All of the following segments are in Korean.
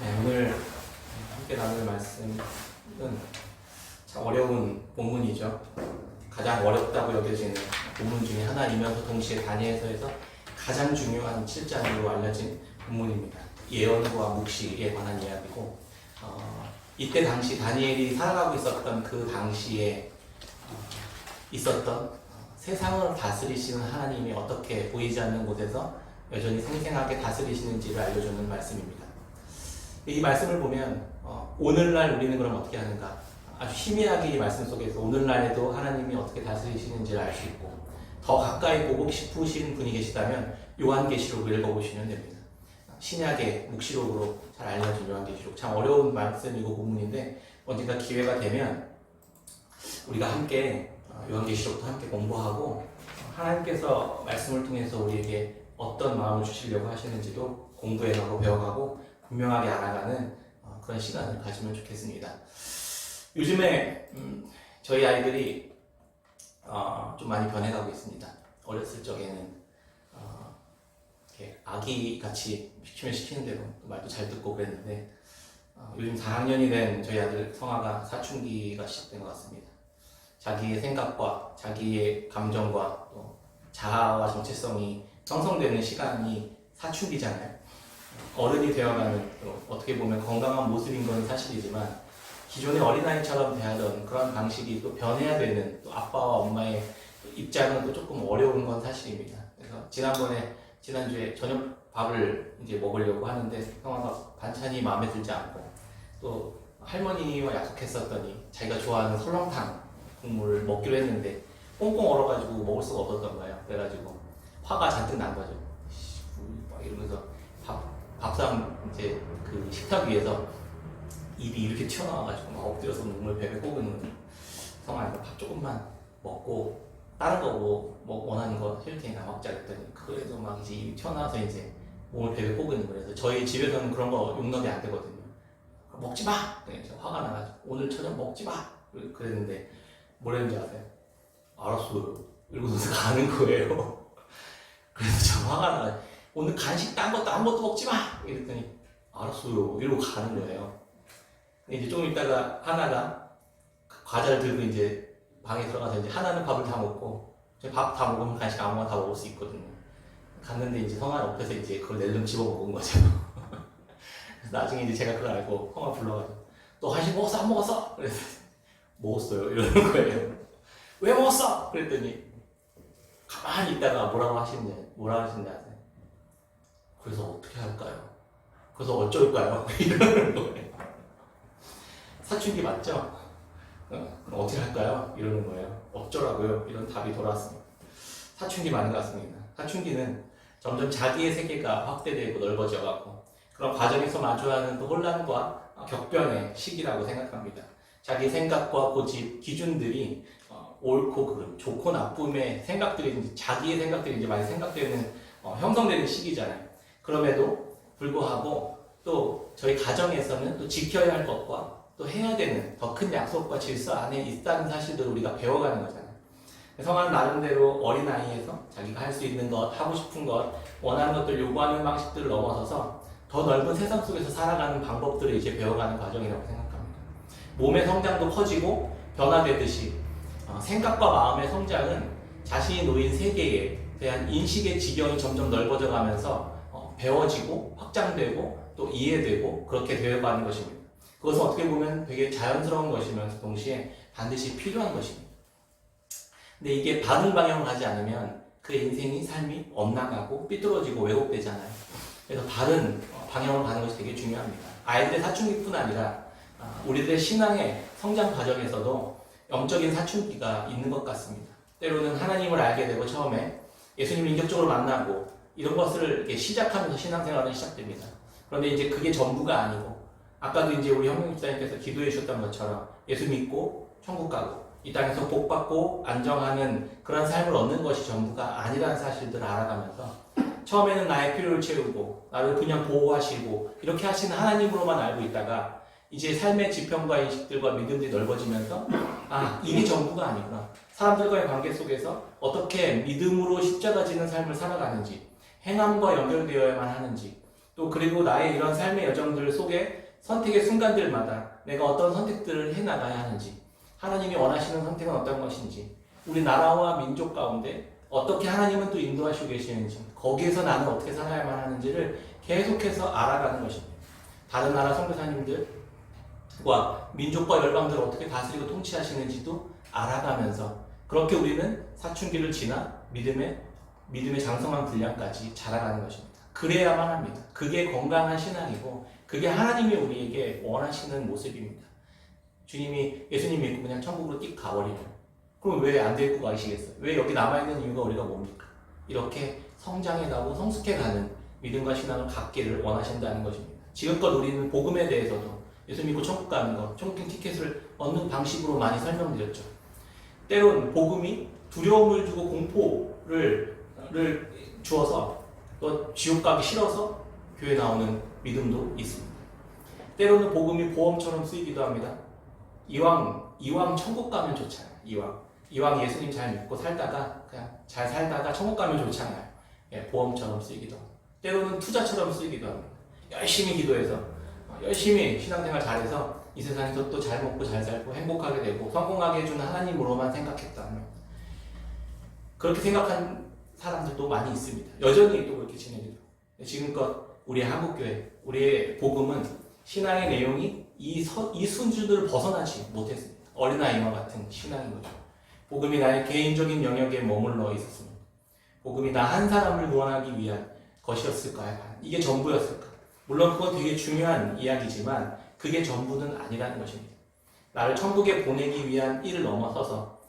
네, 오늘 함께 나눌 말씀은 참 어려운 본문이죠. 가장 어렵다고 여겨지는 본문 중에 하나이면서 동시에 다니엘서에서 가장 중요한 7장으로 알려진 본문입니다. 예언과 묵시에 관한 이야기고, 이때 당시 다니엘이 살아가고 있었던 그 당시에 있었던 세상을 다스리시는 하나님이 어떻게 보이지 않는 곳에서 여전히 생생하게 다스리시는지를 알려주는 말씀입니다. 이 말씀을 보면 오늘날 우리는 그럼 어떻게 하는가? 아주 희미하게 이 말씀 속에서 오늘날에도 하나님이 어떻게 다스리시는지를 알 수 있고, 더 가까이 보고 싶으신 분이 계시다면 요한계시록을 읽어보시면 됩니다. 신약의 묵시록으로 잘 알려진 요한계시록, 참 어려운 말씀이고 본문인데 언젠가 기회가 되면 우리가 함께 요한계시록도 함께 공부하고 하나님께서 말씀을 통해서 우리에게 어떤 마음을 주시려고 하시는지도 공부해가고 배워가고 분명하게 알아가는 그런 시간을 가지면 좋겠습니다. 요즘에 저희 아이들이 좀 많이 변해가고 있습니다. 어렸을 적에는 이렇게 아기같이 시키는 대로 말도 잘 듣고 그랬는데 요즘 4학년이 된 저희 아들 성아가 사춘기가 시작된 것 같습니다. 자기의 생각과 자기의 감정과 또 자아와 정체성이 형성되는 시간이 사춘기잖아요. 어른이 되어가는, 어떻게 보면 건강한 모습인 건 사실이지만 기존의 어린아이처럼 대하던 그런 방식이 또 변해야 되는, 또 아빠와 엄마의 입장은 또 조금 어려운 건 사실입니다. 그래서 지난주에 저녁 밥을 이제 먹으려고 하는데 형아가 반찬이 마음에 들지 않고, 또 할머니와 약속했었더니 자기가 좋아하는 설렁탕 국물을 먹기로 했는데 꽁꽁 얼어가지고 먹을 수가 없었던 거예요. 그래가지고 화가 잔뜩 난 거죠. 막 이러면서 밥상 이제 그 식탁 위에서 입이 이렇게 튀어나와가지고 막 엎드려서 눈물 베베 꼽는 거예요. 성아, 밥 조금만 먹고 다른 거 뭐 원하는 거 해줄 테니까 먹자 그랬더니 그래도 막 이제 입이 튀어나와서 이제 몸을 베베 꼽는 거예요. 그래서 저희 집에서는 그런 거 용납이 안 되거든요. 먹지 마! 그래서 화가 나가지고 오늘 저녁 먹지 마! 그랬는데 뭐랬는지 아세요? 알았어요. 이러고서 가는 거예요. 그래서 저 화가 나가지고 오늘 간식 딴 것도 아무것도 먹지 마! 이랬더니 알았어요. 이러고 가는 거예요. 이제 조금 있다가 하나가 과자를 들고 이제 방에 들어가서 이제 하나는 밥을 다 먹고, 밥 다 먹으면 간식 아무거나 다 먹을 수 있거든요. 갔는데 이제 성아 옆에서 이제 그걸 낼름 집어 먹은 거죠. 그래서 나중에 이제 제가 그걸 알고 성아 불러가지고 너 간식 먹었어? 안 먹었어? 그래서 먹었어요. 이러는 거예요. 왜 먹었어? 그랬더니 가만히 있다가 뭐라고 하시는지 아세요? 그래서 어떻게 할까요? 그래서 어쩔까요? 이러는 거예요. 사춘기 맞죠? 그럼 어떻게 할까요? 이러는 거예요. 어쩌라고요? 이런 답이 돌아왔습니다. 사춘기 맞는 것 같습니다. 사춘기는 점점 자기의 세계가 확대되고 넓어져가고 그런 과정에서 마주하는 또 혼란과 격변의 시기라고 생각합니다. 자기 생각과 고집, 기준들이 옳고 그름, 좋고 나쁨의 생각들이, 자기의 생각들이 이제 많이 생각되는, 형성되는 시기잖아요. 그럼에도 불구하고 또 저희 가정에서는 또 지켜야 할 것과 또 해야 되는 더 큰 약속과 질서 안에 있다는 사실들을 우리가 배워가는 거잖아요. 성화는 나름대로 어린아이에서 자기가 할 수 있는 것, 하고 싶은 것, 원하는 것들 요구하는 방식들을 넘어서서 더 넓은 세상 속에서 살아가는 방법들을 이제 배워가는 과정이라고 생각합니다. 몸의 성장도 커지고 변화되듯이 생각과 마음의 성장은 자신이 놓인 세계에 대한 인식의 지경이 점점 넓어져 가면서 배워지고 확장되고 또 이해되고 그렇게 되어가는 것입니다. 그것은 어떻게 보면 되게 자연스러운 것이면서 동시에 반드시 필요한 것입니다. 근데 이게 바른 방향으로 가지 않으면 그의 인생이, 삶이 엇나가고 삐뚤어지고 왜곡되잖아요. 그래서 바른 방향으로 가는 것이 되게 중요합니다. 아이들의 사춘기뿐 아니라 우리들의 신앙의 성장 과정에서도 영적인 사춘기가 있는 것 같습니다. 때로는 하나님을 알게 되고 처음에 예수님을 인격적으로 만나고 이런 것을 이렇게 시작하면서 신앙생활은 시작됩니다. 그런데 이제 그게 전부가 아니고, 아까도 이제 우리 형님 집사님께서 기도해 주셨던 것처럼 예수 믿고 천국 가고 이 땅에서 복 받고 안정하는 그런 삶을 얻는 것이 전부가 아니라는 사실들을 알아가면서 처음에는 나의 필요를 채우고 나를 그냥 보호하시고 이렇게 하시는 하나님으로만 알고 있다가 이제 삶의 지평과 인식들과 믿음들이 넓어지면서 이게 전부가 아니구나. 사람들과의 관계 속에서 어떻게 믿음으로 십자가 지는 삶을 살아가는지, 행함과 연결되어야만 하는지, 또 그리고 나의 이런 삶의 여정들 속에 선택의 순간들마다 내가 어떤 선택들을 해나가야 하는지, 하나님이 원하시는 선택은 어떤 것인지, 우리 나라와 민족 가운데 어떻게 하나님은 또 인도하시고 계시는지, 거기에서 나는 어떻게 살아야만 하는지를 계속해서 알아가는 것입니다. 다른 나라 선교사님들과 민족과 열방들을 어떻게 다스리고 통치하시는지도 알아가면서 그렇게 우리는 사춘기를 지나 믿음의 장성한 분량까지 자라가는 것입니다. 그래야만 합니다. 그게 건강한 신앙이고 그게 하나님이 우리에게 원하시는 모습입니다. 예수님 믿고 그냥 천국으로 띡 가버리면 그럼 왜 안 데리고 가시겠어요? 왜 여기 남아있는 이유가 우리가 뭡니까? 이렇게 성장해가고 성숙해가는 믿음과 신앙을 갖기를 원하신다는 것입니다. 지금껏 우리는 복음에 대해서도 예수 믿고 천국 가는 것, 천국행 티켓을 얻는 방식으로 많이 설명드렸죠. 때론 복음이 두려움을 주고 공포를 주어서 또 지옥 가기 싫어서 교회 나오는 믿음도 있습니다. 때로는 복음이 보험처럼 쓰이기도 합니다. 이왕 천국 가면 좋잖아요. 이왕 예수님 잘 믿고 살다가 그냥 잘 살다가 천국 가면 좋잖아요. 예, 보험처럼 쓰이기도 합니다. 때로는 투자처럼 쓰이기도 합니다. 열심히 기도해서 열심히 신앙생활 잘해서 이 세상에서 또 잘 먹고 잘 살고 행복하게 되고 성공하게 해주는 하나님으로만 생각했다면 그렇게 생각한 사람들도 많이 있습니다. 여전히 또 그렇게 지내기도. 지금껏 우리 한국교회, 우리의 복음은 신앙의 내용이 이 순주들을 벗어나지 못했습니다. 어린아이와 같은 신앙인 거죠. 복음이 나의 개인적인 영역에 머물러 있었습니다. 복음이 나 한 사람을 구원하기 위한 것이었을까요? 이게 전부였을까? 물론 그건 되게 중요한 이야기지만 그게 전부는 아니라는 것입니다. 나를 천국에 보내기 위한 일을 넘어서서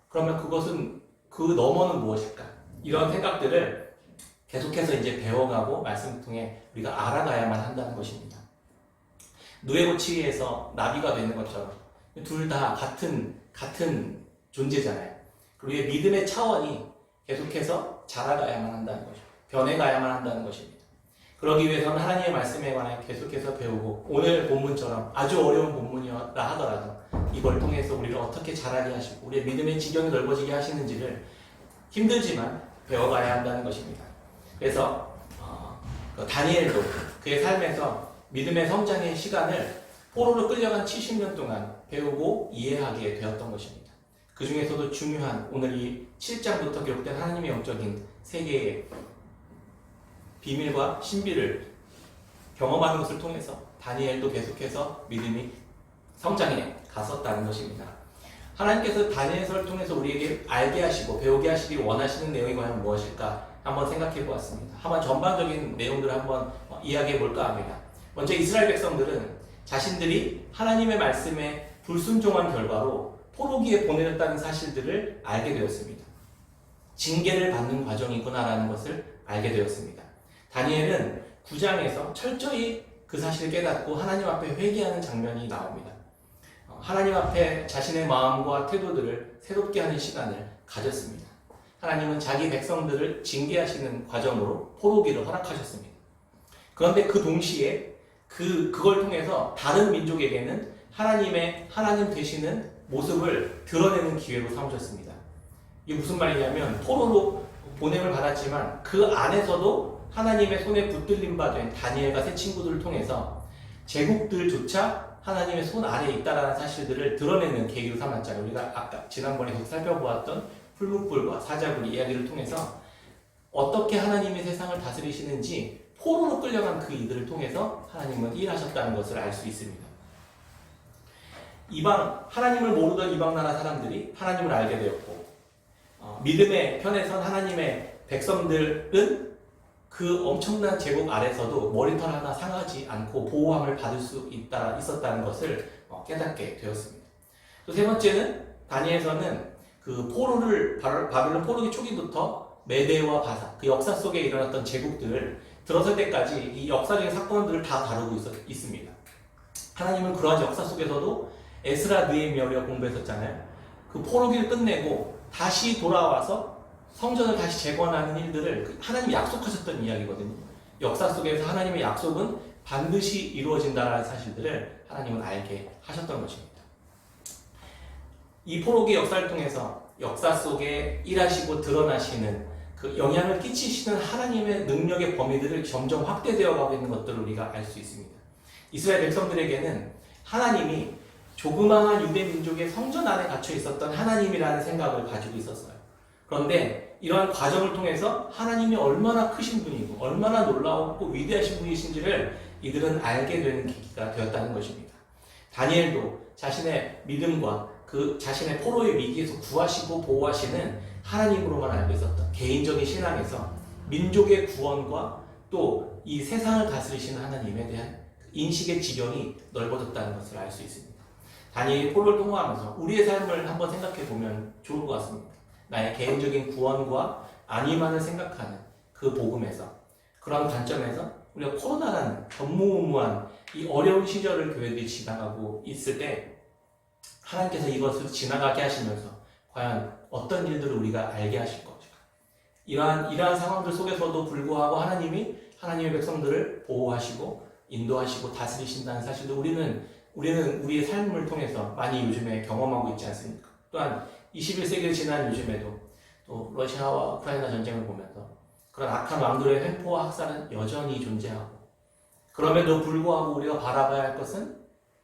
그러면 그것은 그 너머는 무엇일까? 이런 생각들을 계속해서 이제 배워가고 말씀을 통해 우리가 알아가야만 한다는 것입니다. 누에고치에서 나비가 되는 것처럼 둘 다 같은 존재잖아요. 그리고 우리의 믿음의 차원이 계속해서 자라가야만 한다는 것이죠. 변해가야만 한다는 것입니다. 그러기 위해서는 하나님의 말씀에 관해 계속해서 배우고 오늘 본문처럼 아주 어려운 본문이라 하더라도 이걸 통해서 우리를 어떻게 자라게 하시고 우리의 믿음의 지경이 넓어지게 하시는지를 힘들지만 배워가야 한다는 것입니다. 그래서 다니엘도 그의 삶에서 믿음의 성장의 시간을 포로로 끌려간 70년 동안 배우고 이해하게 되었던 것입니다. 그 중에서도 중요한 오늘 이 7장부터 기록된 하나님의 영적인 세계의 비밀과 신비를 경험하는 것을 통해서 다니엘도 계속해서 믿음이 성장해 갔었다는 것입니다. 하나님께서 다니엘서를 통해서 우리에게 알게 하시고 배우게 하시기 원하시는 내용이 과연 무엇일까 한번 생각해 보았습니다. 한번 전반적인 내용들을 한번 이야기해 볼까 합니다. 먼저 이스라엘 백성들은 자신들이 하나님의 말씀에 불순종한 결과로 포로기에 보내졌다는 사실들을 알게 되었습니다. 징계를 받는 과정이구나라는 것을 알게 되었습니다. 다니엘은 9장에서 철저히 그 사실을 깨닫고 하나님 앞에 회개하는 장면이 나옵니다. 하나님 앞에 자신의 마음과 태도들을 새롭게 하는 시간을 가졌습니다. 하나님은 자기 백성들을 징계하시는 과정으로 포로기를 허락하셨습니다. 그런데 그 동시에 그걸 통해서 다른 민족에게는 하나님 되시는 모습을 드러내는 기회로 삼으셨습니다. 이게 무슨 말이냐면 포로로 보냄을 받았지만 그 안에서도 하나님의 손에 붙들림 바 된 다니엘과 세 친구들을 통해서 제국들조차 하나님의 손 아래에 있다라는 사실들을 드러내는 계기로 삼았잖아요. 우리가 아까 지난번에 계속 살펴보았던 풀무불과 사자굴 이야기를 통해서 어떻게 하나님이 세상을 다스리시는지 포로로 끌려간 그 이들을 통해서 하나님은 일하셨다는 것을 알 수 있습니다. 하나님을 모르던 이방 나라 사람들이 하나님을 알게 되었고 믿음의 편에 선 하나님의 백성들은 그 엄청난 제국 아래서도 머리털 하나 상하지 않고 보호함을 받을 수 있었다는 것을 깨닫게 되었습니다. 또 세 번째는 다니엘서는 그 바빌론 포로기 초기부터 메대와 바사, 그 역사 속에 일어났던 제국들을 들어설 때까지 이 역사적인 사건들을 다 다루고 있습니다. 하나님은 그러한 역사 속에서도 에스라 느헤미야를 공부했었잖아요. 그 포로기를 끝내고 다시 돌아와서 성전을 다시 재건하는 일들을 하나님이 약속하셨던 이야기거든요. 역사 속에서 하나님의 약속은 반드시 이루어진다는 사실들을 하나님은 알게 하셨던 것입니다. 이 포로기 역사를 통해서 역사 속에 일하시고 드러나시는 그 영향을 끼치시는 하나님의 능력의 범위들을 점점 확대되어 가고 있는 것들을 우리가 알 수 있습니다. 이스라엘 백성들에게는 하나님이 조그마한 유대 민족의 성전 안에 갇혀 있었던 하나님이라는 생각을 가지고 있었어요. 그런데 이러한 과정을 통해서 하나님이 얼마나 크신 분이고 얼마나 놀라웠고 위대하신 분이신지를 이들은 알게 되는 계기가 되었다는 것입니다. 다니엘도 자신의 믿음과 그 자신의 포로의 위기에서 구하시고 보호하시는 하나님으로만 알고 있었던 개인적인 신앙에서 민족의 구원과 또 이 세상을 다스리시는 하나님에 대한 인식의 지경이 넓어졌다는 것을 알 수 있습니다. 다니엘이 포로를 통과하면서 우리의 삶을 한번 생각해 보면 좋을 것 같습니다. 나의 개인적인 구원과 안위만을 생각하는 그 복음에서, 그런 관점에서 우리가 코로나라는 전무후무한 이 어려운 시절을 교회들이 지나가고 있을 때 하나님께서 이것을 지나가게 하시면서 과연 어떤 일들을 우리가 알게 하실 것인가. 이러한 상황들 속에서도 불구하고 하나님의 백성들을 보호하시고 인도하시고 다스리신다는 사실을 우리는 우리의 삶을 통해서 많이 요즘에 경험하고 있지 않습니까? 또한 21세기를 지난 요즘에도 또 러시아와 우크라이나 전쟁을 보면서 그런 악한 왕들의 횡포와 학살은 여전히 존재하고, 그럼에도 불구하고 우리가 바라봐야 할 것은,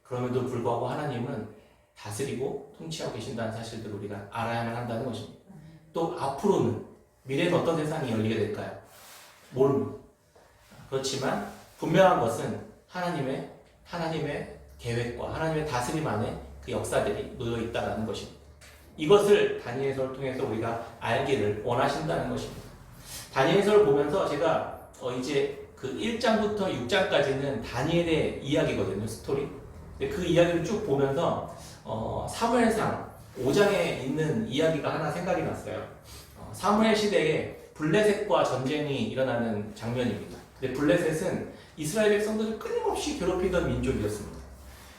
그럼에도 불구하고 하나님은 다스리고 통치하고 계신다는 사실들을 우리가 알아야만 한다는 것입니다. 또 앞으로는 미래는 어떤 세상이 열리게 될까요? 모릅니다. 그렇지만 분명한 것은 하나님의 계획과 하나님의 다스림 안에 그 역사들이 놓여 있다는 것입니다. 이것을 다니엘서를 통해서 우리가 알기를 원하신다는 것입니다. 다니엘서를 보면서 제가 이제 그 1장부터 6장까지는 다니엘의 이야기거든요, 스토리. 그 이야기를 쭉 보면서 사무엘상 5장에 있는 이야기가 하나 생각이 났어요. 사무엘 시대에 블레셋과 전쟁이 일어나는 장면입니다. 근데 블레셋은 이스라엘 백성들을 끊임없이 괴롭히던 민족이었습니다.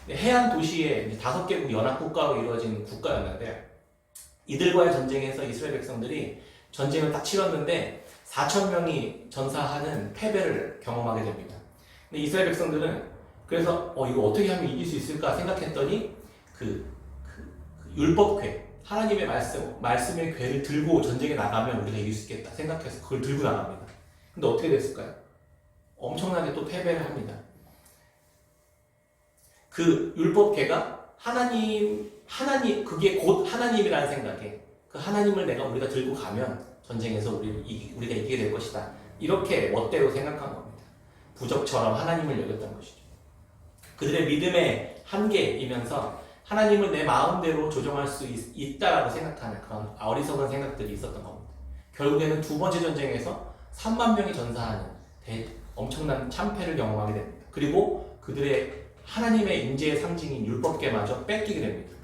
해안 도시에 5개국 연합국가로 이루어진 국가였는데, 이들과의 전쟁에서 이스라엘 백성들이 전쟁을 딱 치렀는데 4,000명이 전사하는 패배를 경험하게 됩니다. 근데 이스라엘 백성들은 그래서 이거 어떻게 하면 이길 수 있을까 생각했더니 그 율법궤, 하나님의 말씀의 궤를 들고 전쟁에 나가면 우리가 이길 수 있겠다 생각해서 그걸 들고 나갑니다. 근데 어떻게 됐을까요? 엄청나게 또 패배를 합니다. 그 율법궤가 그게 곧 하나님이라는 생각에, 그 하나님을 우리가 들고 가면 전쟁에서 우리가 이기게 될 것이다. 이렇게 멋대로 생각한 겁니다. 부적처럼 하나님을 여겼던 것이죠. 그들의 믿음의 한계이면서 하나님을 내 마음대로 조정할 수 있다라고 생각하는 그런 어리석은 생각들이 있었던 겁니다. 결국에는 두 번째 전쟁에서 3만 명이 전사하는 엄청난 참패를 경험하게 됩니다. 그리고 그들의 하나님의 임재의 상징인 율법궤마저 뺏기게 됩니다.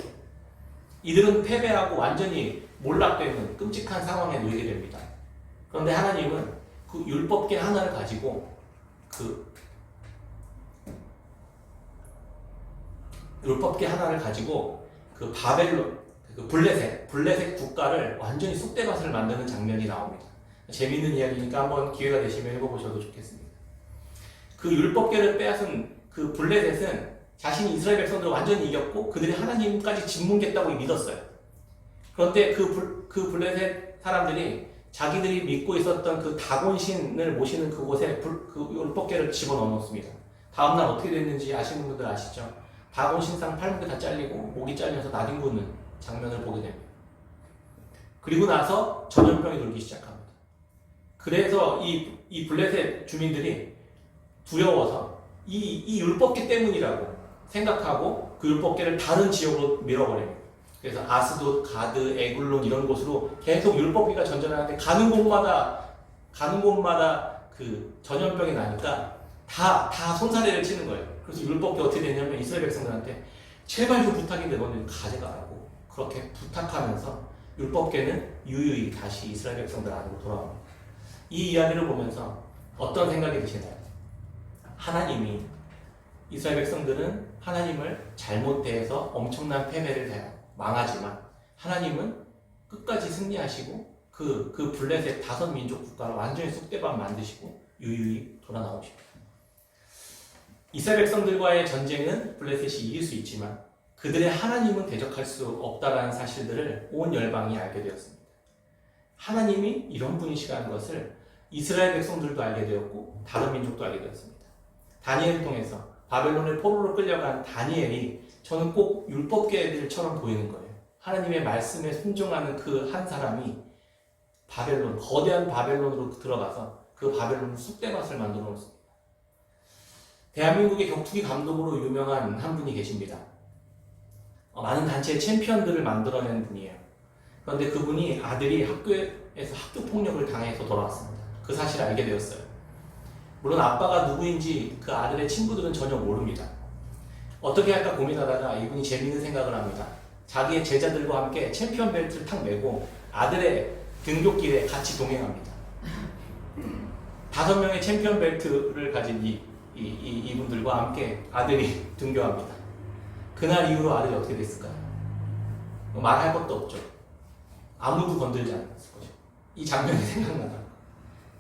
이들은 패배하고 완전히 몰락되는 끔찍한 상황에 놓이게 됩니다. 그런데 하나님은 그 율법궤 하나를 가지고 그 바벨론, 그 블레셋 국가를 완전히 쑥대밭을 만드는 장면이 나옵니다. 재미있는 이야기니까 한번 기회가 되시면 읽어보셔도 좋겠습니다. 그 율법궤를 빼앗은 그 블레셋은 자신이 이스라엘 백성들을 완전히 이겼고 그들이 하나님까지 짓뭉갰다고 믿었어요. 그런데 그 블레셋 사람들이 자기들이 믿고 있었던 그 다곤신을 모시는 그곳에 그 율법궤를 집어넣어 놓습니다. 다음날 어떻게 됐는지 아시는 분들 아시죠? 다곤신상 팔목이 다 잘리고 목이 잘려서 나뒹구는 장면을 보게 됩니다. 그리고 나서 전염병이 돌기 시작합니다. 그래서 이 블레셋 주민들이 두려워서 이 율법궤 때문이라고 생각하고 그 율법궤를 다른 지역으로 밀어버립니다. 그래서 아스돗, 가드, 에굴론 이런 곳으로 계속 율법궤가 전전하는데 가는 곳마다 그 전염병이 나니까 다 손사래를 치는 거예요. 그래서 율법궤 어떻게 되냐면 이스라엘 백성들한테 제발 좀 부탁인데 너는 가져가라고 그렇게 부탁하면서 율법궤는 유유히 다시 이스라엘 백성들 안으로 돌아옵니다. 이 이야기를 보면서 어떤 생각이 드시나요? 하나님이 이스라엘 백성들은 하나님을 잘못 대해서 엄청난 패배를 해요. 망하지만 하나님은 끝까지 승리하시고 그 블레셋 5민족 국가를 완전히 쑥대밭 만드시고 유유히 돌아 나오십니다. 이스라엘 백성들과의 전쟁은 블레셋이 이길 수 있지만 그들의 하나님은 대적할 수 없다라는 사실들을 온 열방이 알게 되었습니다. 하나님이 이런 분이시라는 것을 이스라엘 백성들도 알게 되었고 다른 민족도 알게 되었습니다. 다니엘을 통해서 바벨론의 포로로 끌려간 다니엘이 저는 꼭 율법계들처럼 보이는 거예요. 하나님의 말씀에 순종하는 그 한 사람이 바벨론, 거대한 바벨론으로 들어가서 그 바벨론을 쑥대밭을 만들어 놓습니다. 대한민국의 격투기 감독으로 유명한 한 분이 계십니다. 많은 단체의 챔피언들을 만들어낸 분이에요. 그런데 그분이 아들이 학교에서 학교 폭력을 당해서 돌아왔습니다. 그 사실을 알게 되었어요. 물론 아빠가 누구인지 그 아들의 친구들은 전혀 모릅니다. 어떻게 할까 고민하다가 이분이 재미있는 생각을 합니다. 자기의 제자들과 함께 챔피언 벨트를 탁 메고 아들의 등굣길에 같이 동행합니다. 5명의 챔피언 벨트를 가진 이분들과 함께 아들이 등교합니다. 그날 이후로 아들이 어떻게 됐을까요? 말할 것도 없죠. 아무도 건들지 않았을 거죠. 이 장면이 생각나다.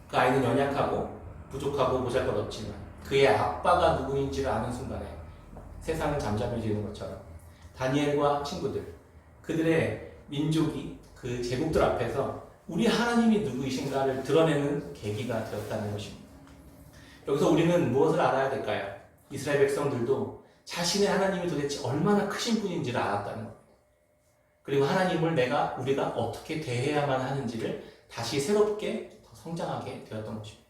그 아이는 연약하고 부족하고 보잘것없지만 그의 아빠가 누구인지를 아는 순간에 세상은 잠잠해지는 것처럼 다니엘과 친구들, 그들의 민족이 그 제국들 앞에서 우리 하나님이 누구이신가를 드러내는 계기가 되었다는 것입니다. 여기서 우리는 무엇을 알아야 될까요? 이스라엘 백성들도 자신의 하나님이 도대체 얼마나 크신 분인지를 알았다는 겁니다. 그리고 하나님을 우리가 어떻게 대해야만 하는지를 다시 새롭게 더 성장하게 되었던 것입니다.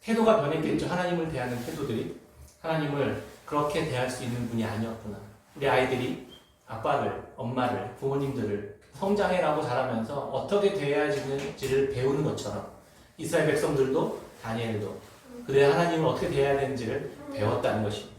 태도가 변했겠죠. 하나님을 대하는 태도들이 하나님을 그렇게 대할 수 있는 분이 아니었구나. 우리 아이들이 아빠를, 엄마를, 부모님들을 성장해라고 자라면서 어떻게 대해야 하는지를 배우는 것처럼 이스라엘 백성들도 다니엘도 그들의 하나님을 어떻게 대해야 되는지를 배웠다는 것입니다.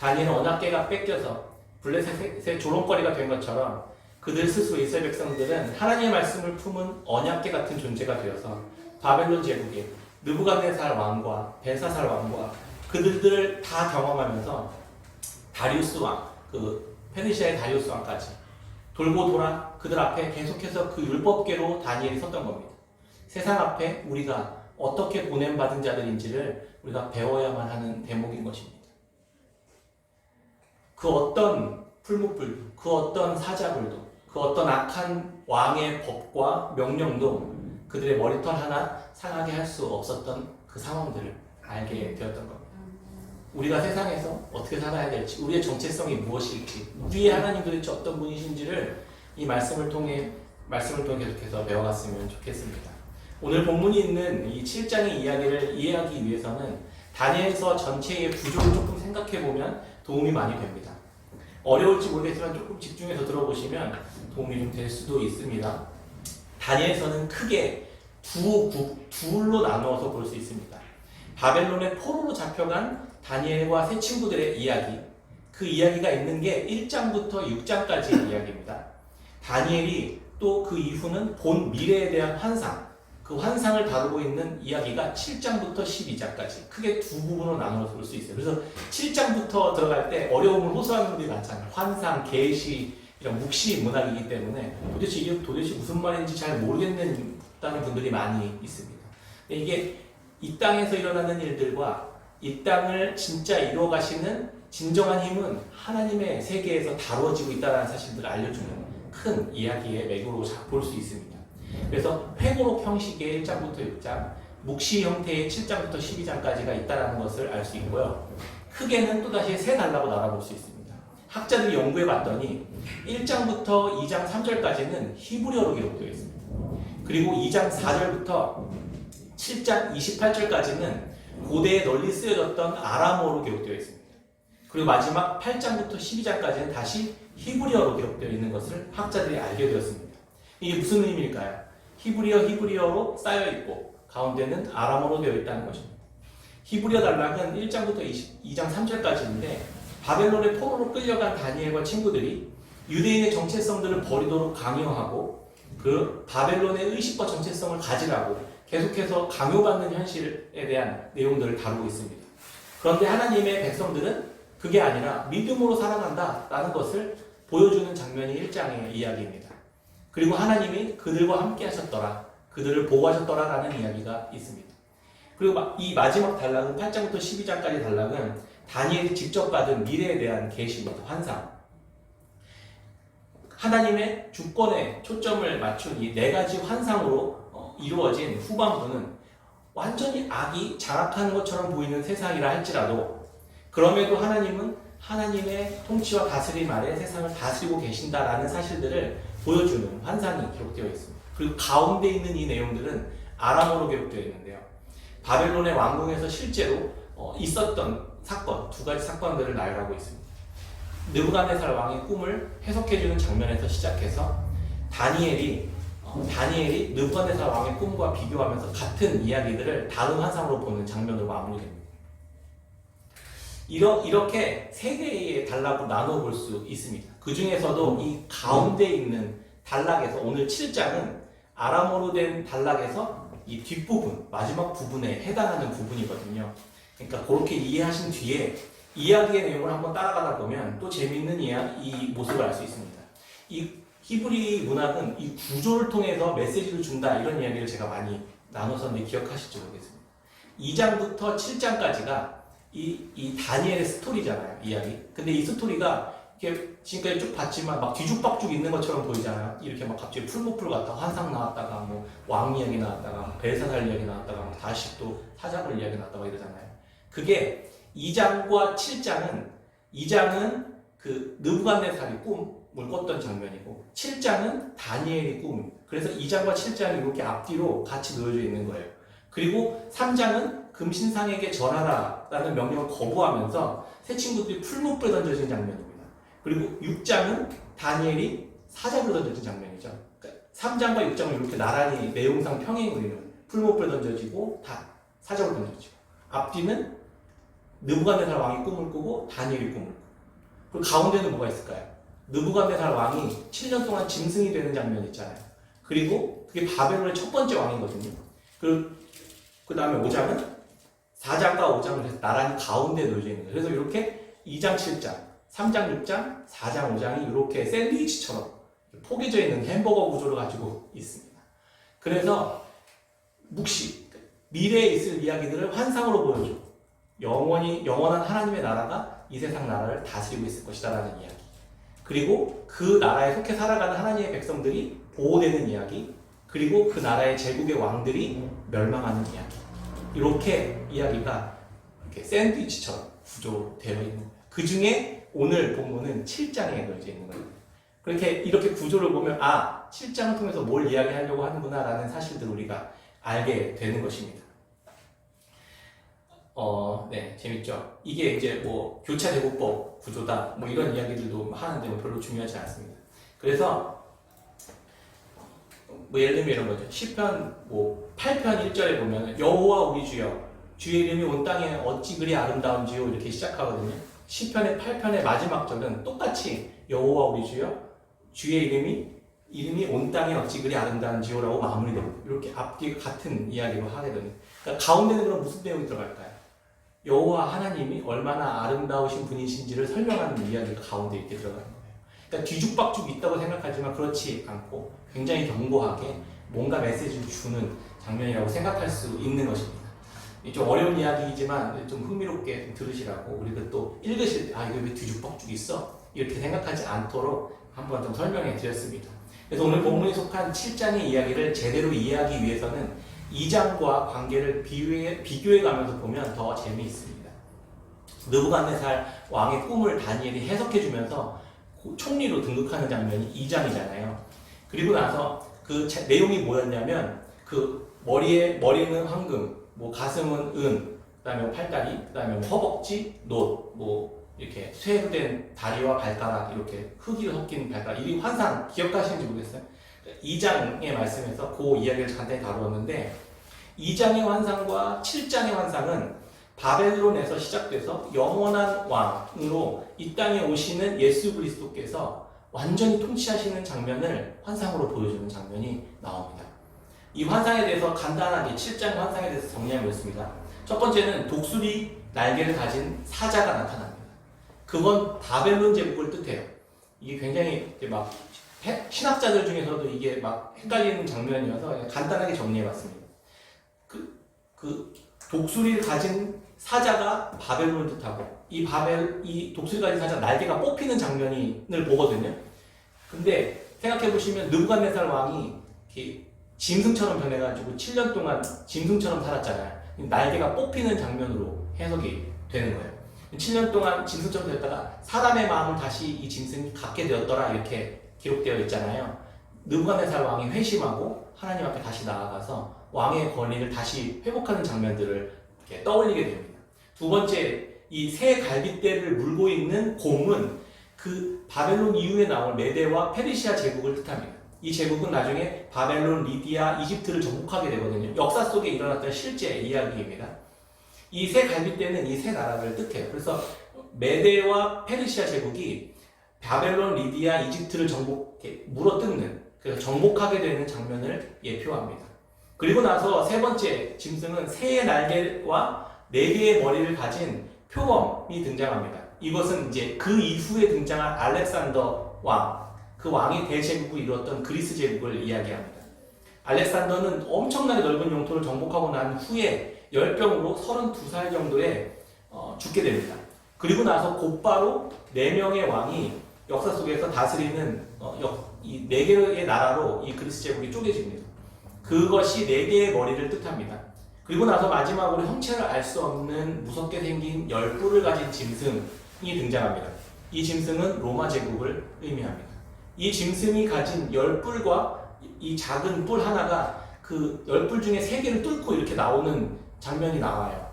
다니엘은 언약궤가 뺏겨서 블레셋의 조롱거리가 된 것처럼 그들 스스로 이스라엘 백성들은 하나님의 말씀을 품은 언약궤 같은 존재가 되어서 바벨론 제국의 느부갓네살 왕과 벨사살 왕과 그들을 다 경험하면서 다리우스 왕, 그 페르시아의 다리우스 왕까지 돌고 돌아 그들 앞에 계속해서 그 율법궤로 다니엘이 섰던 겁니다. 세상 앞에 우리가 어떻게 보냄받은 자들인지를 우리가 배워야만 하는 대목인 것입니다. 그 어떤 풀무불도, 그 어떤 사자불도, 그 어떤 악한 왕의 법과 명령도 그들의 머리털 하나 상하게 할 수 없었던 그 상황들을 알게 되었던 겁니다. 우리가 세상에서 어떻게 살아야 될지, 우리의 정체성이 무엇일지, 우리의 하나님 도대체 어떤 분이신지를 이 말씀을 통해 계속해서 배워갔으면 좋겠습니다. 오늘 본문이 있는 이 7장의 이야기를 이해하기 위해서는 다니엘서 전체의 구조를 조금 생각해보면 도움이 많이 됩니다. 어려울지 모르겠지만 조금 집중해서 들어보시면 도움이 좀 될 수도 있습니다. 다니엘서는 크게 둘로 나누어서 볼 수 있습니다. 바벨론의 포로로 잡혀간 다니엘과 세 친구들의 이야기, 그 이야기가 있는 게 1장부터 6장까지의 이야기입니다. 다니엘이 또 그 이후는 본 미래에 대한 환상, 그 환상을 다루고 있는 이야기가 7장부터 12장까지 크게 두 부분으로 나누어서 볼 수 있어요. 그래서 7장부터 들어갈 때 어려움을 호소하는 분들이 많잖아요. 환상, 계시, 이런 묵시 문학이기 때문에 이게 무슨 말인지 잘 모르겠는 분들이 많이 있습니다. 근데 이게 이 땅에서 일어나는 일들과 이 땅을 진짜 이루어 가시는 진정한 힘은 하나님의 세계에서 다루어지고 있다는 사실들을 알려주는 큰 이야기의 맥으로 볼 수 있습니다. 그래서 회고록 형식의 1장부터 6장, 묵시 형태의 7장부터 12장까지가 있다는 것을 알 수 있고요. 크게는 또다시 세 단락으로 나눠볼 수 있습니다. 학자들이 연구해 봤더니 1장부터 2장 3절까지는 히브리어로 기록되어 있습니다. 그리고 2장 4절부터 7장 28절까지는 고대에 널리 쓰여졌던 아람어로 기록되어 있습니다. 그리고 마지막 8장부터 12장까지는 다시 히브리어로 기록되어 있는 것을 학자들이 알게 되었습니다. 이게 무슨 의미일까요? 히브리어로 쌓여있고 가운데는 아람어로 되어 있다는 것입니다. 히브리어 단락은 1장부터 2장 3절까지인데 바벨론의 포로로 끌려간 다니엘과 친구들이 유대인의 정체성들을 버리도록 강요하고 그 바벨론의 의식과 정체성을 가지라고 계속해서 강요받는 현실에 대한 내용들을 다루고 있습니다. 그런데 하나님의 백성들은 그게 아니라 믿음으로 살아간다라는 것을 보여주는 장면이 1장의 이야기입니다. 그리고 하나님이 그들과 함께 하셨더라, 그들을 보호하셨더라라는 이야기가 있습니다. 그리고 이 마지막 단락은 8장부터 12장까지 단락은 다니엘이 직접 받은 미래에 대한 계시입니다. 환상. 하나님의 주권에 초점을 맞춘 이 네 가지 환상으로 이루어진 후반부는 완전히 악이 장악하는 것처럼 보이는 세상이라 할지라도 그럼에도 하나님은 하나님의 통치와 다스림 아래 세상을 다스리고 계신다라는 사실들을 보여주는 환상이 기록되어 있습니다. 그리고 가운데 있는 이 내용들은 아람어로 기록되어 있는데요. 바벨론의 왕궁에서 실제로 있었던 사건, 두 가지 사건들을 나열하고 있습니다. 느부갓네살 왕의 꿈을 해석해주는 장면에서 시작해서 다니엘이 느부갓네살 왕의 꿈과 비교하면서 같은 이야기들을 다른 환상으로 보는 장면으로 마무리됩니다. 이렇게 세 개의 단락으로 나눠볼 수 있습니다. 그 중에서도 이 가운데 있는 단락에서 오늘 7장은 아람어로 된 단락에서 이 뒷부분, 마지막 부분에 해당하는 부분이거든요. 그러니까 그렇게 이해하신 뒤에 이야기의 내용을 한번 따라가다 보면 또 재미있는 이 모습을 알 수 있습니다. 이 히브리 문학은 이 구조를 통해서 메시지를 준다 이런 이야기를 제가 많이 나눴었는데 기억하실지 모르겠습니다. 2장부터 7장까지가 이 다니엘의 스토리잖아요, 이야기. 근데 이 스토리가 이렇게 지금까지 쭉 봤지만 막 뒤죽박죽 있는 것처럼 보이잖아요. 이렇게 막 갑자기 풀무풀 갔다 환상 나왔다가 뭐 왕 이야기 나왔다가 벨사살 이야기 나왔다가 다시 또 사자굴 이야기 나왔다가 이러잖아요. 그게 2장과 7장은 2장은 그 느부갓네살이 꿈을 꿨던 장면이고 7장은 다니엘이 꿈. 그래서 2장과 7장이 이렇게 앞뒤로 같이 놓여져 있는 거예요. 그리고 3장은 금신상에게 절하라 라는 명령을 거부하면서 새 친구들이 풀무불에 던져진 장면입니다. 그리고 6장은 다니엘이 사자굴에 던져진 장면이죠. 그러니까 3장과 6장은 이렇게 나란히 내용상 평행으로 있는 풀무불에 던져지고 다 사자굴에 던져지고 앞뒤는 느부갓네살 왕이 꿈을 꾸고 다니엘이 꿈을 꾸고 그리고 가운데는 뭐가 있을까요? 느부갓네살 왕이 7년 동안 짐승이 되는 장면 있잖아요. 그리고 그게 바벨론의 첫 번째 왕이거든요. 그 다음에 5장은 4장과 5장을 해서 나란히 가운데 놓여져 있는 거예요. 그래서 이렇게 2장, 7장, 3장, 6장, 4장, 5장이 이렇게 샌드위치처럼 포개져 있는 햄버거 구조를 가지고 있습니다. 그래서 미래에 있을 이야기들을 환상으로 보여줘. 영원한 하나님의 나라가 이 세상 나라를 다스리고 있을 것이다라는 이야기. 그리고 그 나라에 속해 살아가는 하나님의 백성들이 보호되는 이야기. 그리고 그 나라의 제국의 왕들이 멸망하는 이야기. 이렇게 이야기가 이렇게 샌드위치처럼 구조되어 있는 거예요. 그 중에 오늘 본문은 7장에 놓여져 있는 거예요. 이렇게 구조를 보면 7장을 통해서 뭘 이야기하려고 하는구나라는 사실들을 우리가 알게 되는 것입니다. 네, 재밌죠? 이게 이제 뭐 교차대국법 구조다 뭐 이런 이야기들도 하는데 뭐 별로 중요하지 않습니다. 그래서 뭐 예를 들면 이런 거죠. 시편 8편 1절에 보면 여호와 우리 주여 주의 이름이 온 땅에 어찌 그리 아름다운지요 이렇게 시작하거든요. 시편의 8편의 마지막 절은 똑같이 여호와 우리 주여 주의 이름이 온 땅에 어찌 그리 아름다운지요라고 마무리됩니다. 이렇게 앞뒤가 같은 이야기로 하게 됩니다. 그러니까 가운데는 그럼 무슨 내용이 들어갈까요? 여호와 하나님이 얼마나 아름다우신 분이신지를 설명하는 이야기가 가운데 이렇게 들어가는 거예요. 그러니까 뒤죽박죽 있다고 생각하지만 그렇지 않고 굉장히 견고하게 뭔가 메시지를 주는 장면이라고 생각할 수 있는 것입니다. 좀 어려운 이야기이지만 좀 흥미롭게 좀 들으시라고 우리가 또 읽으실 때 이거 왜 뒤죽박죽 있어? 이렇게 생각하지 않도록 한번 좀 설명해 드렸습니다. 그래서 오늘 본문에 속한 7장의 이야기를 제대로 이해하기 위해서는 2장과 관계를 비교해 가면서 보면 더 재미있습니다. 느부갓네살 왕의 꿈을 다니엘이 해석해 주면서 총리로 등극하는 장면이 2장이잖아요. 그리고 나서 그 내용이 뭐였냐면 그 머리는 황금, 뭐 가슴은 은, 그다음에 팔다리, 그다음에 허벅지, 놋, 뭐 이렇게 쇠로 된 다리와 발가락 이렇게 흙이 섞인 발가락. 이 환상 기억하시는지 모르겠어요. 2장의 말씀에서 그 이야기를 간단히 다루었는데 2장의 환상과 7장의 환상은 바벨론에서 시작돼서 영원한 왕으로 이 땅에 오시는 예수 그리스도께서 완전히 통치하시는 장면을 환상으로 보여주는 장면이 나옵니다. 이 환상에 대해서 간단하게 7장 환상에 대해서 정리해보겠습니다. 첫 번째는 독수리 날개를 가진 사자가 나타납니다. 그건 바벨론 제국을 뜻해요. 이게 굉장히 이제 막 신학자들 중에서도 이게 막 헷갈리는 장면이어서 간단하게 정리해봤습니다. 그 독수리를 가진 사자가 바벨론을 뜻하고 이 독수리 가진 사자 날개가 뽑히는 장면을 보거든요. 근데 생각해 보시면 느부갓네살 왕이 이렇게 짐승처럼 변해가지고 7년 동안 짐승처럼 살았잖아요. 날개가 뽑히는 장면으로 해석이 되는 거예요. 7년 동안 짐승처럼 되었다가 사람의 마음을 다시 이 짐승이 갖게 되었더라 이렇게 기록되어 있잖아요. 느부갓네살 왕이 회심하고 하나님 앞에 다시 나아가서 왕의 권위를 다시 회복하는 장면들을 이렇게 떠올리게 됩니다. 두 번째, 이 새 갈빗대를 물고 있는 곰은 그 바벨론 이후에 나올 메대와 페르시아 제국을 뜻합니다. 이 제국은 나중에 바벨론, 리디아, 이집트를 정복하게 되거든요. 역사 속에 일어났던 실제 이야기입니다. 이 새 갈빗대는 이 세 나라를 뜻해요. 그래서 메대와 페르시아 제국이 바벨론, 리디아, 이집트를 물어뜯는, 그래서 정복하게 되는 장면을 예표합니다. 그리고 나서 세 번째 짐승은 새의 날개와 네 개의 머리를 가진 표범이 등장합니다. 이것은 이제 그 이후에 등장한 알렉산더 왕, 그 왕이 대제국을 이루었던 그리스 제국을 이야기합니다. 알렉산더는 엄청나게 넓은 영토를 정복하고 난 후에 열병으로 32살 정도에 죽게 됩니다. 그리고 나서 곧바로 4명의 왕이 역사 속에서 다스리는 이 4개의 나라로 이 그리스 제국이 쪼개집니다. 그것이 4개의 머리를 뜻합니다. 그리고 나서 마지막으로 형체를 알 수 없는 무섭게 생긴 10뿔을 가진 짐승이 등장합니다. 이 짐승은 로마 제국을 의미합니다. 이 짐승이 가진 10뿔과 이 작은 뿔 하나가 그 10뿔 중에 3개를 뚫고 이렇게 나오는 장면이 나와요.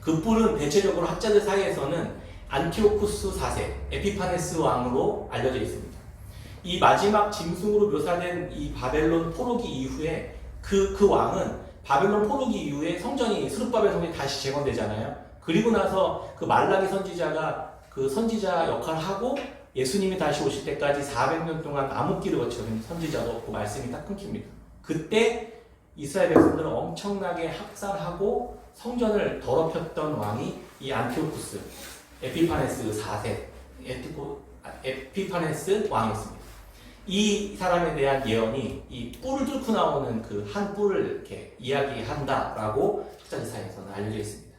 그 뿔은 대체적으로 학자들 사이에서는 안티오쿠스 4세, 에피파네스 왕으로 알려져 있습니다. 이 마지막 짐승으로 묘사된 이 바벨론 포로기 이후에 그 왕은 바벨론 포로기 이후에 성전이 스룹바벨 성전이 다시 재건되잖아요. 그리고 나서 그 말라기 선지자가 그 선지자 역할을 하고 예수님이 다시 오실 때까지 400년 동안 암흑기를 거치는 선지자도 없고 말씀이 딱 끊깁니다. 그때 이스라엘 백성들을 엄청나게 학살하고 성전을 더럽혔던 왕이 이 안티오쿠스 에피파네스 4세 에피파네스 왕이었습니다. 이 사람에 대한 예언이 이 뿔을 뚫고 나오는 그 한 뿔을 이렇게 이야기한다라고 학자들 사이에서는 알려져 있습니다.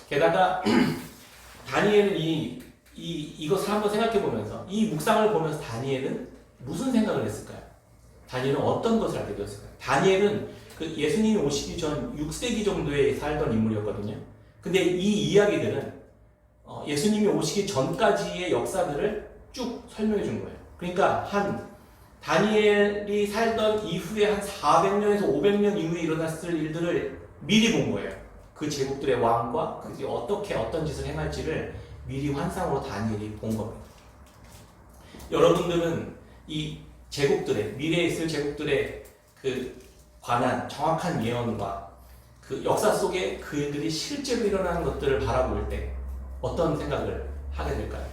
게다가 다니엘은 이것을 한번 생각해 보면서 이 묵상을 보면서 다니엘은 무슨 생각을 했을까요? 다니엘은 어떤 것을 알게 되었을까요? 다니엘은 그 예수님이 오시기 전 6세기 정도에 살던 인물이었거든요. 근데 이 이야기들은 예수님이 오시기 전까지의 역사들을 쭉 설명해 준 거예요. 그러니까 다니엘이 살던 이후에 한 400년에서 500년 이후에 일어났을 일들을 미리 본 거예요. 그 제국들의 왕과 그들이 어떤 짓을 행할지를 미리 환상으로 다니엘이 본 겁니다. 여러분들은 이 제국들의 미래에 있을 제국들의 그 관한 정확한 예언과 그 역사 속에 그 일들이 실제로 일어나는 것들을 바라볼 때 어떤 생각을 하게 될까요?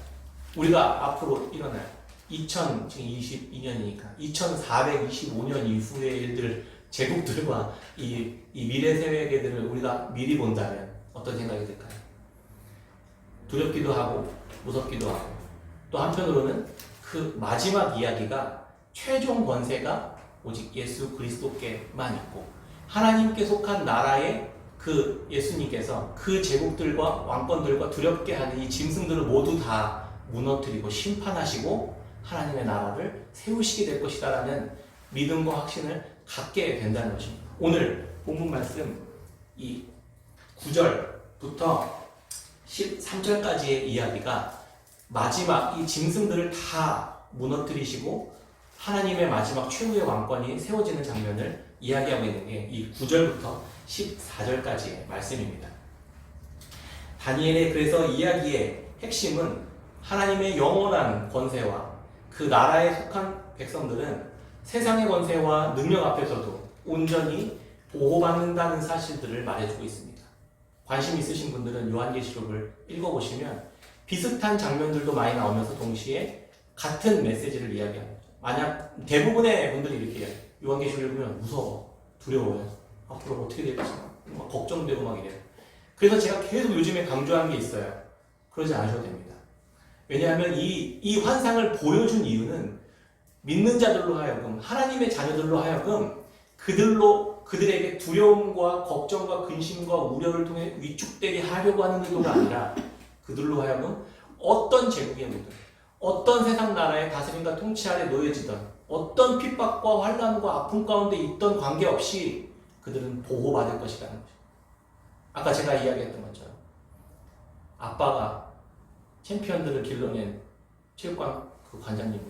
우리가 앞으로 일어날 2022년이니까 2425년 이후의 일들, 제국들과 이 미래 세계들을 우리가 미리 본다면 어떤 생각이 들까요? 두렵기도 하고 무섭기도 하고, 또 한편으로는 그 마지막 이야기가 최종 권세가 오직 예수 그리스도께만 있고 하나님께 속한 나라의 그 예수님께서 그 제국들과 왕권들과 두렵게 하는 이 짐승들을 모두 다 무너뜨리고 심판하시고 하나님의 나라를 세우시게 될 것이다라는 믿음과 확신을 갖게 된다는 것입니다. 오늘 본문 말씀 이 9절부터 13절까지의 이야기가 마지막 이 짐승들을 다 무너뜨리시고 하나님의 마지막 최후의 왕권이 세워지는 장면을 이야기하고 있는 게 이 9절부터 14절까지의 말씀입니다. 다니엘의 그래서 이야기의 핵심은 하나님의 영원한 권세와 그 나라에 속한 백성들은 세상의 권세와 능력 앞에서도 온전히 보호받는다는 사실들을 말해주고 있습니다. 관심 있으신 분들은 요한계시록을 읽어보시면 비슷한 장면들도 많이 나오면서 동시에 같은 메시지를 이야기합니다. 만약 대부분의 분들이 이렇게 해요. 요한계시록 읽으면 무서워, 두려워요. 앞으로 어떻게 될지 막 걱정되고 막 이래요. 그래서 제가 계속 요즘에 강조하는 게 있어요. 그러지 않으셔도 됩니다. 왜냐하면 이 환상을 보여준 이유는 믿는 자들로 하여금, 하나님의 자녀들로 하여금 그들에게 두려움과 걱정과 근심과 우려를 통해 위축되게 하려고 하는 의도가 아니라 그들로 하여금 어떤 제국에 묻든 어떤 세상 나라의 다스림과 통치 아래 놓여지던 어떤 핍박과 환난과 아픔 가운데 있던 관계없이 그들은 보호받을 것이라는 거죠. 아까 제가 이야기했던 것처럼 아빠가 챔피언들을 길러낸 체육관 그 관장님이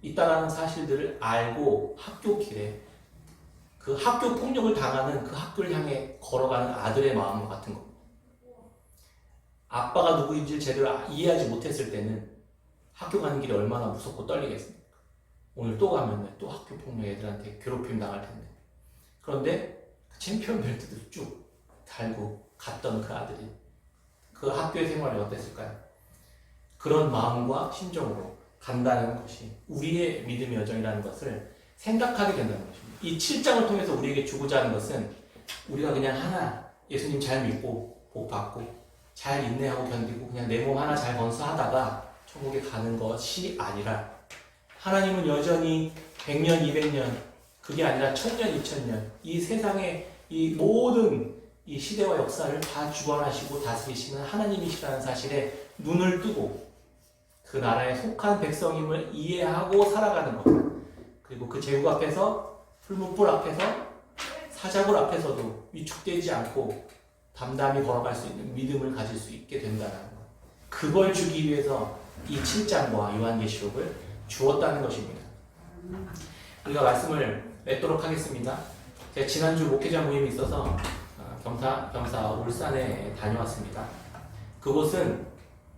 있다라는 사실들을 알고 학교 길에 그 학교 폭력을 당하는 그 학교를 향해 걸어가는 아들의 마음과 같은 겁니다. 아빠가 누구인지를 제대로 이해하지 못했을 때는 학교 가는 길이 얼마나 무섭고 떨리겠습니까? 오늘 또 가면 또 학교 폭력 애들한테 괴롭힘 당할 텐데. 그런데 그 챔피언 벨트를 쭉 달고 갔던 그 아들이 그 학교의 생활이 어땠을까요? 그런 마음과 심정으로 간다는 것이 우리의 믿음의 여정이라는 것을 생각하게 된다는 것입니다. 이 7장을 통해서 우리에게 주고자 하는 것은 우리가 그냥 하나 예수님 잘 믿고 복 받고 잘 인내하고 견디고 그냥 내 몸 하나 잘 건수하다가 천국에 가는 것이 아니라 하나님은 여전히 100년, 200년 그게 아니라 1000년, 2000년 이 세상의 이 모든 이 시대와 역사를 다 주관하시고 다스리시는 하나님이시라는 사실에 눈을 뜨고 그 나라에 속한 백성임을 이해하고 살아가는 것. 그리고 그 제국 앞에서 풀무불 앞에서 사자굴 앞에서도 위축되지 않고 담담히 걸어갈 수 있는 믿음을 가질 수 있게 된다는 것. 그걸 주기 위해서 이 7장과 요한계시록을 주었다는 것입니다. 우리가 말씀을 맺도록 하겠습니다. 제가 지난주 목회자 모임이 있어서 겸사 울산에 다녀왔습니다. 그곳은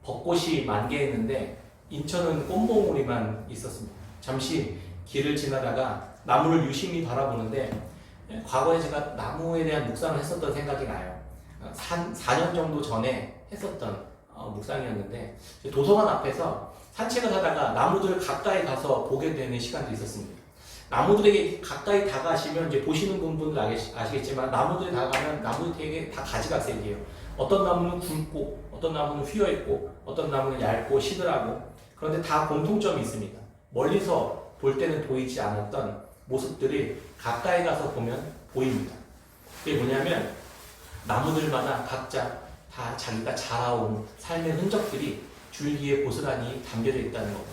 벚꽃이 만개했는데 인천은 꽃봉오리만 있었습니다. 잠시 길을 지나다가 나무를 유심히 바라보는데 과거에 제가 나무에 대한 묵상을 했었던 생각이 나요. 4년 정도 전에 했었던 묵상이었는데 도서관 앞에서 산책을 하다가 나무들을 가까이 가서 보게 되는 시간도 있었습니다. 나무들에게 가까이 다가가시면 이제 보시는 분들 아시겠지만 나무들에 다가가면 나무들이 되게 다 가지각색이에요. 어떤 나무는 굵고 어떤 나무는 휘어있고 어떤 나무는 얇고 시들하고 그런데 다 공통점이 있습니다. 멀리서 볼 때는 보이지 않았던 모습들이 가까이 가서 보면 보입니다. 그게 뭐냐면 나무들마다 각자 다 자기가 자라온 삶의 흔적들이 줄기에 고스란히 담겨져 있다는 겁니다.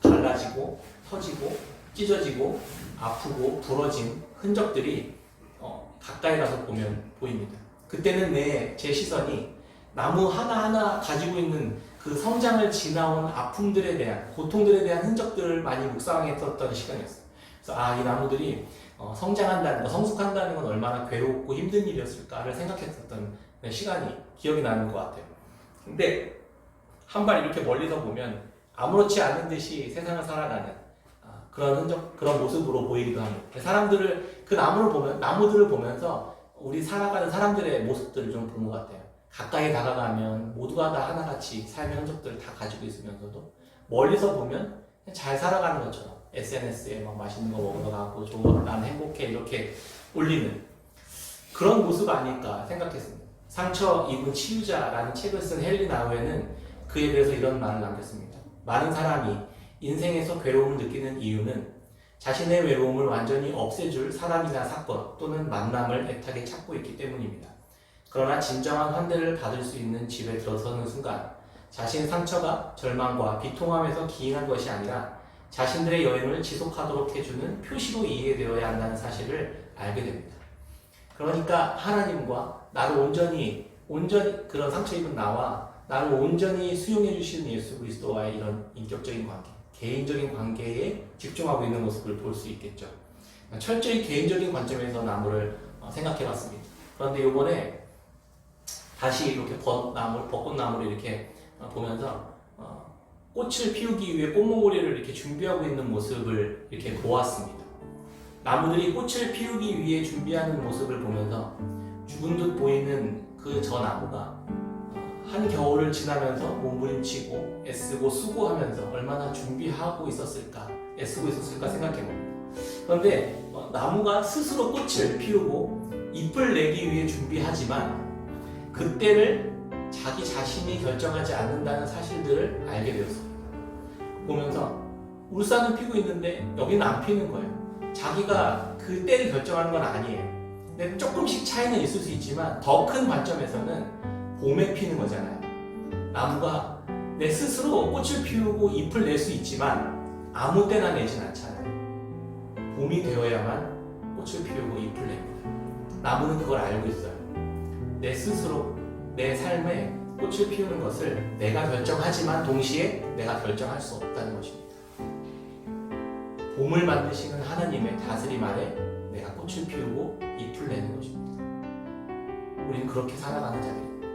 갈라지고 터지고 찢어지고 아프고 부러진 흔적들이 가까이 가서 보면 보입니다. 그때는 제 시선이 나무 하나하나 가지고 있는 그 성장을 지나온 아픔들에 대한 고통들에 대한 흔적들을 많이 묵상했었던 시간이었어요. 그래서 이 나무들이 성장한다는 거, 성숙한다는 건 얼마나 괴롭고 힘든 일이었을까를 생각했었던 시간이 기억이 나는 것 같아요. 근데 한 발 이렇게 멀리서 보면 아무렇지 않은 듯이 세상을 살아가는 그런 흔적, 그런 모습으로 보이기도 합니다. 사람들을 그 나무들을 보면서 우리 살아가는 사람들의 모습들을 좀 본 것 같아요. 가까이 다가가면 모두가 다 하나같이 삶의 흔적들을 다 가지고 있으면서도 멀리서 보면 잘 살아가는 것처럼 SNS에 막 맛있는 거 먹으러 가고 좋아, 난 행복해 이렇게 올리는 그런 모습 아닐까 생각했습니다. 상처 입은 치유자라는 책을 쓴 헨리 나우에는 그에 대해서 이런 말을 남겼습니다. 많은 사람이 인생에서 괴로움을 느끼는 이유는 자신의 외로움을 완전히 없애줄 사람이나 사건 또는 만남을 애타게 찾고 있기 때문입니다. 그러나 진정한 환대를 받을 수 있는 집에 들어서는 순간 자신의 상처가 절망과 비통함에서 기인한 것이 아니라 자신들의 여행을 지속하도록 해주는 표시로 이해되어야 한다는 사실을 알게 됩니다. 그러니까 하나님과 나를 온전히 그런 상처 입은 나와 나를 온전히 수용해 주시는 예수 그리스도와의 이런 인격적인 관계, 개인적인 관계에 집중하고 있는 모습을 볼 수 있겠죠. 철저히 개인적인 관점에서 나무를 생각해 봤습니다. 그런데 이번에 다시 이렇게 벚꽃나무를 이렇게 보면서 꽃을 피우기 위해 꽃몽오리를 이렇게 준비하고 있는 모습을 이렇게 보았습니다. 나무들이 꽃을 피우기 위해 준비하는 모습을 보면서 죽은 듯 보이는 그 저 나무가 한 겨울을 지나면서 몸부림치고 애쓰고 수고하면서 얼마나 준비하고 있었을까, 애쓰고 있었을까 생각해봅니다. 그런데 나무가 스스로 꽃을 피우고 잎을 내기 위해 준비하지만 그때를 자기 자신이 결정하지 않는다는 사실들을 알게 되었습니다. 보면서 울산은 피고 있는데 여기는 안 피는 거예요. 자기가 그 때를 결정하는 건 아니에요. 근데 조금씩 차이는 있을 수 있지만 더 큰 관점에서는 봄에 피는 거잖아요. 나무가 내 스스로 꽃을 피우고 잎을 낼 수 있지만 아무 때나 내진 않잖아요. 봄이 되어야만 꽃을 피우고 잎을 냅니다. 나무는 그걸 알고 있어요. 내 스스로 내 삶에 꽃을 피우는 것을 내가 결정하지만 동시에 내가 결정할 수 없다는 것입니다. 봄을 만드시는 하나님의 다스림 아래 내가 꽃을 피우고 잎을 내는 것입니다. 우리는 그렇게 살아가는 자입니다.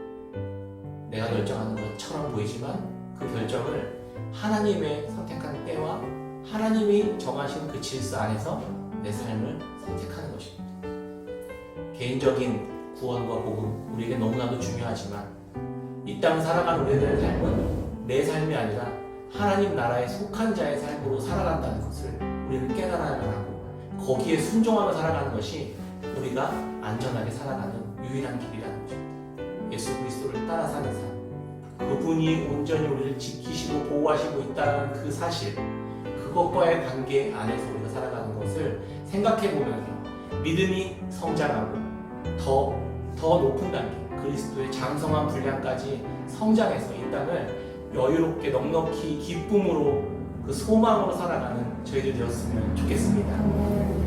내가 결정하는 것처럼 보이지만 그 결정을 하나님의 선택한 때와 하나님이 정하신 그 질서 안에서 내 삶을 선택하는 것입니다. 개인적인 구원과 복음 우리에게 너무나도 중요하지만 이 땅 살아가는 우리들의 삶은 내 삶이 아니라 하나님 나라에 속한 자의 삶으로 살아간다는 것을 우리는 깨달아야만 하고 거기에 순종하며 살아가는 것이 우리가 안전하게 살아가는 유일한 길이라는 것입니다. 예수 그리스도를 따라 사는 삶, 그분이 온전히 우리를 지키시고 보호하시고 있다는 그 사실, 그것과의 관계 안에서 우리가 살아가는 것을 생각해 보면서 믿음이 성장하고 더 높은 단계, 그리스도의 장성한 분량까지 성장해서 이 땅을 여유롭게 넉넉히 기쁨으로 그 소망으로 살아가는 저희들 되었으면 좋겠습니다.